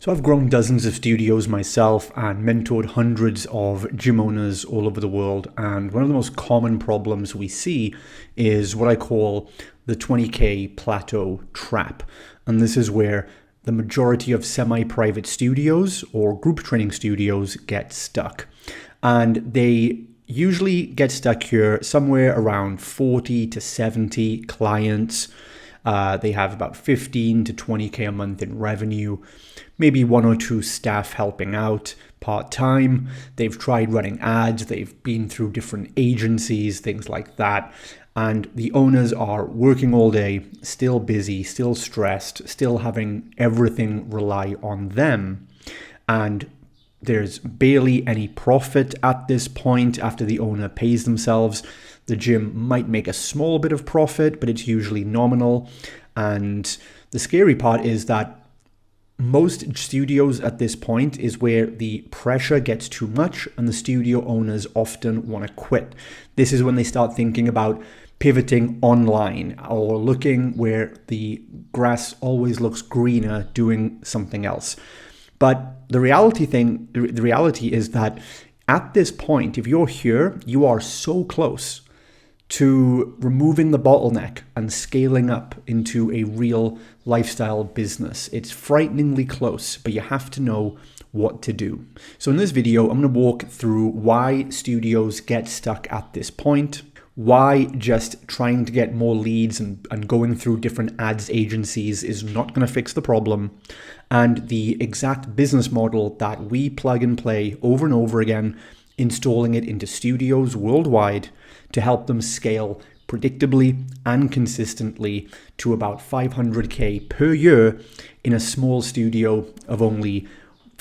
So I've grown dozens of studios myself and mentored hundreds of gym owners all over the world. And one of the most common problems we see is what I call the 20K plateau trap. And this is where the majority of semi-private studios or group training studios get stuck. And they usually get stuck here somewhere around 40 to 70 clients. They have about 15 to 20K a month in revenue, maybe one or two staff helping out part-time. They've tried running ads, they've been through different agencies, things like that. And the owners are working all day, still busy, still stressed, still having everything rely on them. And there's barely any profit at this point after the owner pays themselves. The gym might make a small bit of profit, but it's usually nominal. And the scary part is that most studios at this point is where the pressure gets too much and the studio owners often want to quit. This is when they start thinking about pivoting online or looking where the grass always looks greener, doing something else. But the reality is that at this point, if you're here, you are so close to removing the bottleneck and scaling up into a real lifestyle business. It's frighteningly close, but you have to know what to do. So in this video, I'm going to walk through why studios get stuck at this point, why just trying to get more leads and going through different ads agencies is not going to fix the problem, and the exact business model that we plug and play over and over again, installing it into studios worldwide to help them scale predictably and consistently to about 500K per year in a small studio of only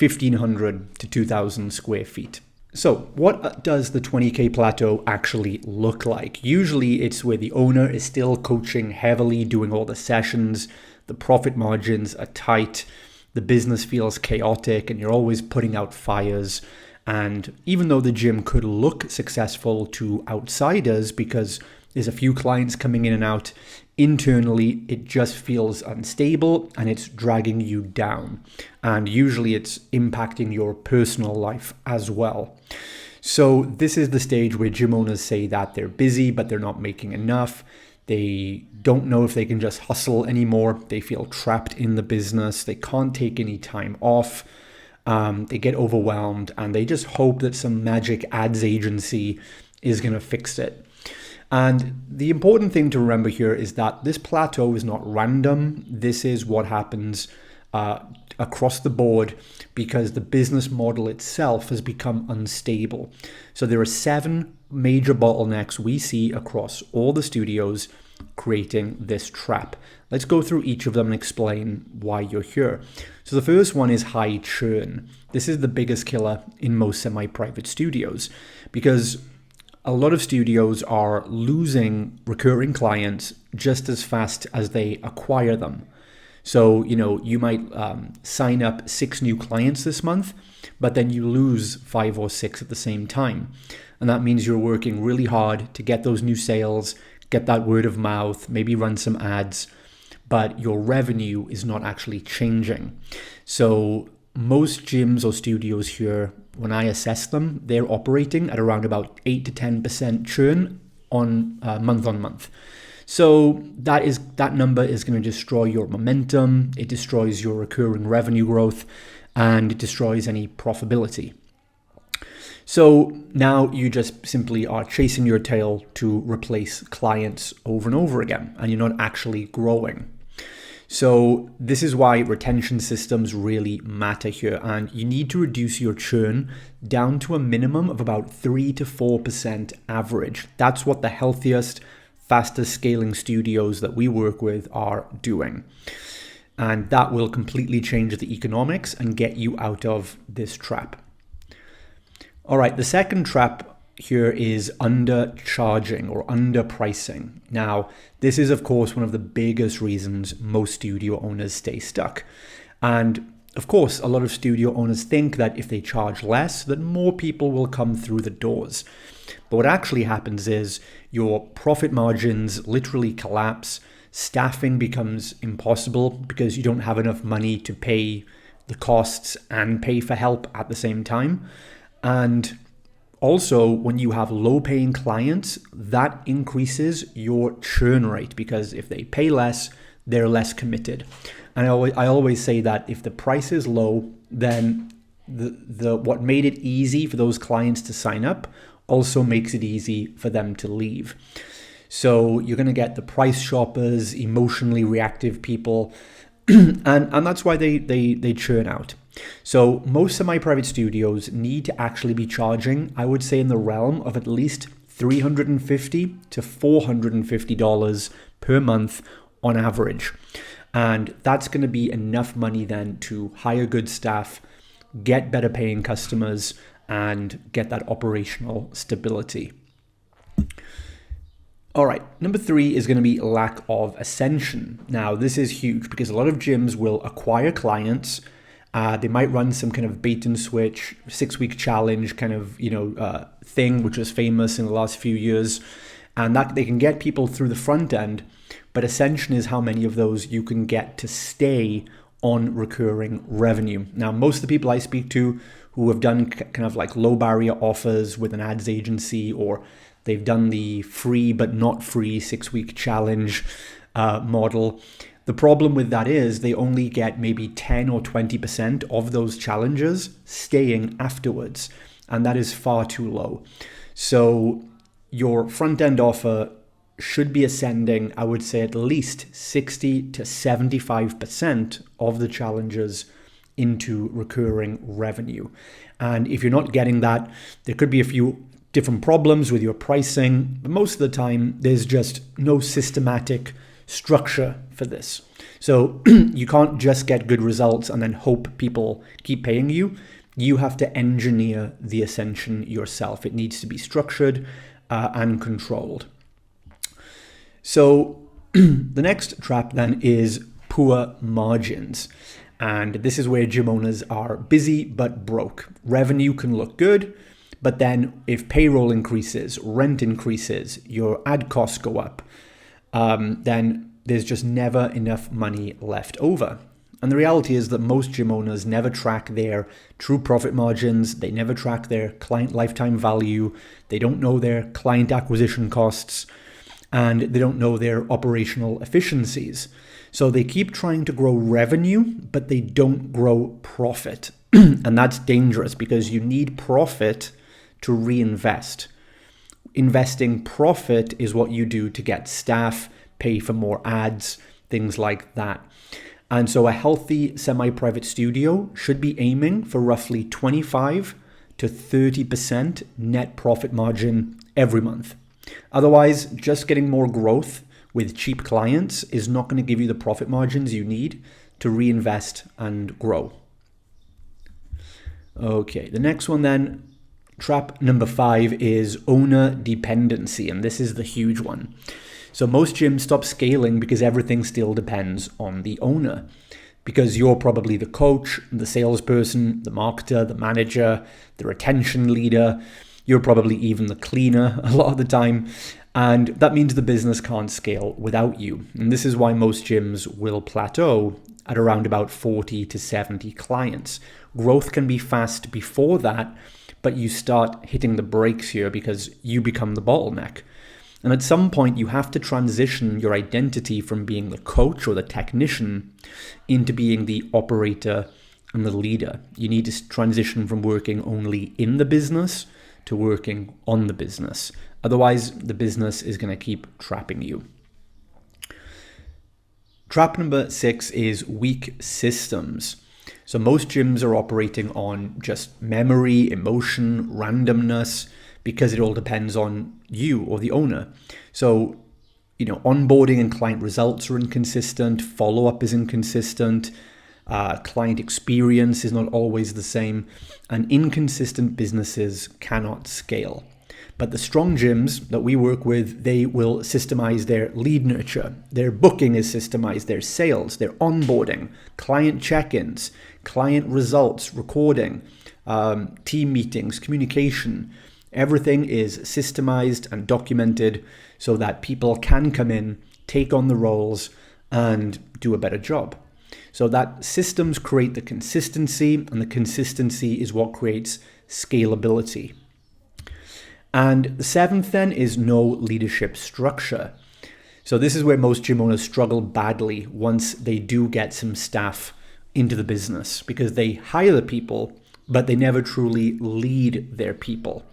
1,500 to 2,000 square feet. So what does the 20K plateau actually look like? Usually it's where the owner is still coaching heavily, doing all the sessions, the profit margins are tight, the business feels chaotic, and you're always putting out fires. And even though the gym could look successful to outsiders because there's a few clients coming in and out, internally it just feels unstable and it's dragging you down. And usually it's impacting your personal life as well. So this is the stage where gym owners say that they're busy, but they're not making enough. They don't know if they can just hustle anymore. They feel trapped in the business. They can't take any time off. They get overwhelmed and they just hope that some magic ads agency is going to fix it. And the important thing to remember here is that this plateau is not random. This is what happens across the board because the business model itself has become unstable. So there are 7 major bottlenecks we see across all the studios creating this trap. Let's go through each of them and explain why you're here. So the first one is high churn. This is the biggest killer in most semi-private studios because a lot of studios are losing recurring clients just as fast as they acquire them. So, you might sign up 6 new clients this month, but then you lose 5 or 6 at the same time. And that means you're working really hard to get those new sales, get that word of mouth, maybe run some ads, but your revenue is not actually changing. So most gyms or studios here, when I assess them, they're operating at around about 8 to 10% churn on month. So that number is going to destroy your momentum, it destroys your recurring revenue growth, and it destroys any profitability. So now you just simply are chasing your tail to replace clients over and over again, and you're not actually growing. So this is why retention systems really matter here, and you need to reduce your churn down to a minimum of about 3 to 4% average. That's what the healthiest, fastest scaling studios that we work with are doing. And that will completely change the economics and get you out of this trap. All right, the second trap here is undercharging or underpricing. Now, this is of course one of the biggest reasons most studio owners stay stuck. And of course, a lot of studio owners think that if they charge less, that more people will come through the doors. But what actually happens is your profit margins literally collapse. Staffing becomes impossible because you don't have enough money to pay the costs and pay for help at the same time. And also, when you have low paying clients, that increases your churn rate, because if they pay less, they're less committed. And I always say that if the price is low, then the what made it easy for those clients to sign up also makes it easy for them to leave. So you're going to get the price shoppers, emotionally reactive people, and that's why they churn out. So most semi-private studios need to actually be charging, I would say, in the realm of at least $350 to $450 per month on average. And that's going to be enough money then to hire good staff, get better paying customers, and get that operational stability. All right, number 3 is going to be lack of ascension. Now, this is huge because a lot of gyms will acquire clients. They might run some kind of bait and switch 6-week challenge kind of, thing, which was famous in the last few years. And that they can get people through the front end, but ascension is how many of those you can get to stay on recurring revenue. Now, most of the people I speak to who have done kind of like low barrier offers with an ads agency, or they've done the free but not free 6-week challenge model. The problem with that is they only get maybe 10 or 20% of those challenges staying afterwards. And that is far too low. So your front end offer should be ascending, I would say, at least 60 to 75% of the challenges into recurring revenue. And if you're not getting that, there could be a few different problems with your pricing, but most of the time there's just no systematic structure for this. So you can't just get good results and then hope people keep paying you. You have to engineer the ascension yourself. It needs to be structured and controlled. So the next trap then is poor margins. And this is where gym owners are busy but broke. Revenue can look good, but then if payroll increases, rent increases, your ad costs go up, then there's just never enough money left over. And the reality is that most gym owners never track their true profit margins. They never track their client lifetime value. They don't know their client acquisition costs, and they don't know their operational efficiencies. So they keep trying to grow revenue, but they don't grow profit. And that's dangerous because you need profit to reinvest. Investing profit is what you do to get staff, pay for more ads, things like that. And so a healthy semi-private studio should be aiming for roughly 25 to 30% net profit margin every month. Otherwise, just getting more growth with cheap clients is not going to give you the profit margins you need to reinvest and grow. Okay, the next one then, trap number 5 is owner dependency, and this is the huge one. So most gyms stop scaling because everything still depends on the owner. Because you're probably the coach, the salesperson, the marketer, the manager, the retention leader. You're probably even the cleaner a lot of the time. And that means the business can't scale without you. And this is why most gyms will plateau at around about 40 to 70 clients. Growth can be fast before that, but you start hitting the brakes here because you become the bottleneck. And at some point, you have to transition your identity from being the coach or the technician into being the operator and the leader. You need to transition from working only in the business to working on the business. Otherwise, the business is going to keep trapping you. Trap number 6 is weak systems. So most gyms are operating on just memory, emotion, randomness, because it all depends on you or the owner. So, onboarding and client results are inconsistent, follow-up is inconsistent, client experience is not always the same, and inconsistent businesses cannot scale. But the strong gyms that we work with, they will systemize their lead nurture. Their booking is systemized, their sales, their onboarding, client check-ins, client results, recording, team meetings, communication. Everything is systemized and documented so that people can come in, take on the roles, and do a better job. So that systems create the consistency, and the consistency is what creates scalability. And the seventh then is no leadership structure. So this is where most gym owners struggle badly once they do get some staff into the business, because they hire the people, but they never truly lead their people.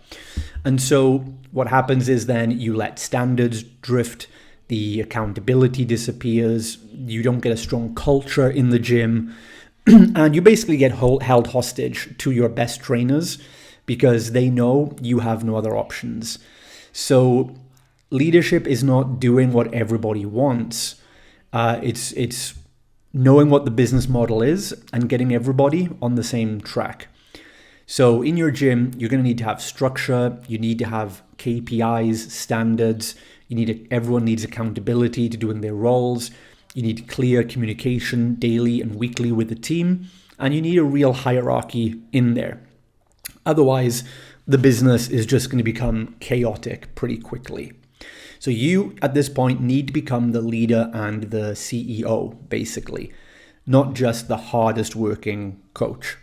And so what happens is then you let standards drift, the accountability disappears, you don't get a strong culture in the gym, and you basically get held hostage to your best trainers because they know you have no other options. So leadership is not doing what everybody wants. It's knowing what the business model is and getting everybody on the same track. So in your gym, you're going to need to have structure. You need to have KPIs, standards. Everyone needs accountability to doing their roles. You need clear communication daily and weekly with the team. And you need a real hierarchy in there. Otherwise, the business is just going to become chaotic pretty quickly. So you, at this point, need to become the leader and the CEO, basically, not just the hardest working coach.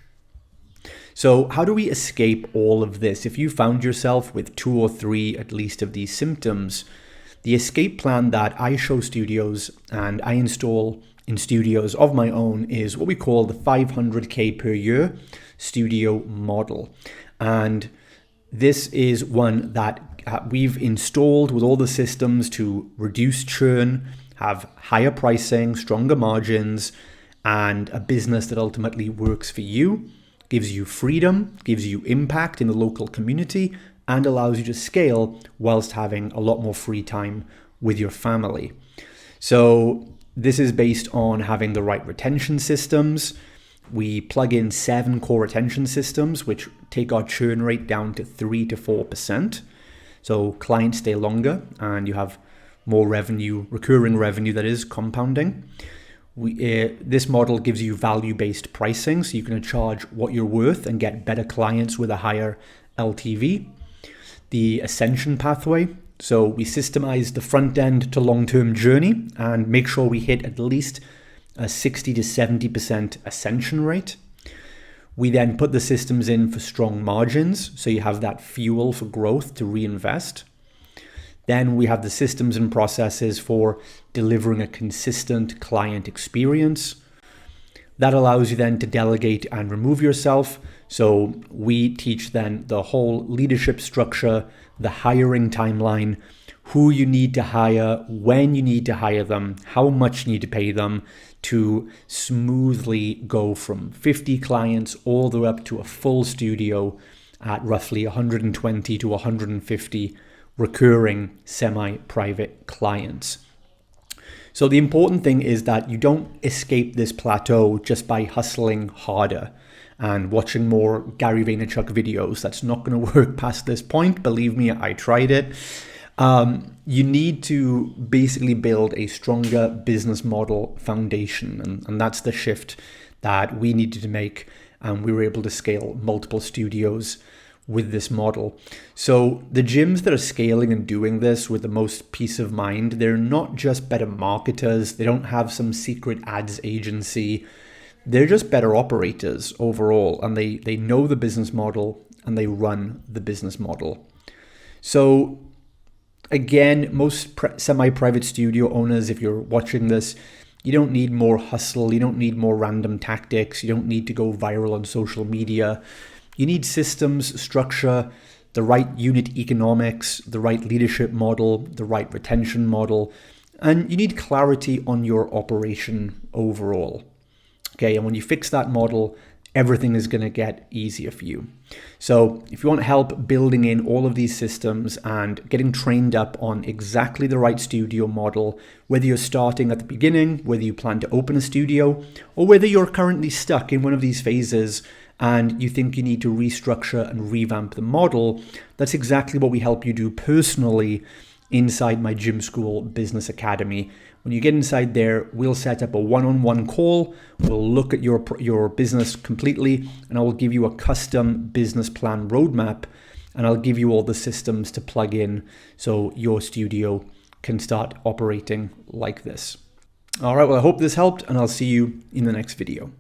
So how do we escape all of this? If you found yourself with 2 or 3 at least of these symptoms, the escape plan that I show studios and I install in studios of my own is what we call the 500K per year studio model. And this is one that we've installed with all the systems to reduce churn, have higher pricing, stronger margins, and a business that ultimately works for you, gives you freedom, gives you impact in the local community, and allows you to scale whilst having a lot more free time with your family. So this is based on having the right retention systems. We plug in 7 core retention systems, which take our churn rate down to 3 to 4%. So clients stay longer and you have more revenue, recurring revenue that is compounding. This model gives you value-based pricing, so you can charge what you're worth and get better clients with a higher LTV. The ascension pathway, so we systemize the front end to long-term journey and make sure we hit at least a 60 to 70% ascension rate. We then put the systems in for strong margins, so you have that fuel for growth to reinvest. Then we have the systems and processes for delivering a consistent client experience. That allows you then to delegate and remove yourself. So we teach then the whole leadership structure, the hiring timeline, who you need to hire, when you need to hire them, how much you need to pay them to smoothly go from 50 clients all the way up to a full studio at roughly 120 to 150 recurring semi-private clients. So the important thing is that you don't escape this plateau just by hustling harder and watching more Gary Vaynerchuk videos. That's not going to work past this point. Believe me, I tried it. You need to basically build a stronger business model foundation. And that's the shift that we needed to make. And we were able to scale multiple studios with this model. So the gyms that are scaling and doing this with the most peace of mind, they're not just better marketers. They don't have some secret ads agency. They're just better operators overall. And they know the business model and they run the business model. So again, most semi-private studio owners, if you're watching this, you don't need more hustle. You don't need more random tactics. You don't need to go viral on social media. You need systems, structure, the right unit economics, the right leadership model, the right retention model, and you need clarity on your operation overall. Okay, and when you fix that model, everything is going to get easier for you. So if you want help building in all of these systems and getting trained up on exactly the right studio model, whether you're starting at the beginning, whether you plan to open a studio, or whether you're currently stuck in one of these phases and you think you need to restructure and revamp the model, that's exactly what we help you do personally inside my Gym School Business Academy. When you get inside there, we'll set up a one-on-one call. We'll look at your business completely, and I will give you a custom business plan roadmap, and I'll give you all the systems to plug in so your studio can start operating like this. All right, well, I hope this helped, and I'll see you in the next video.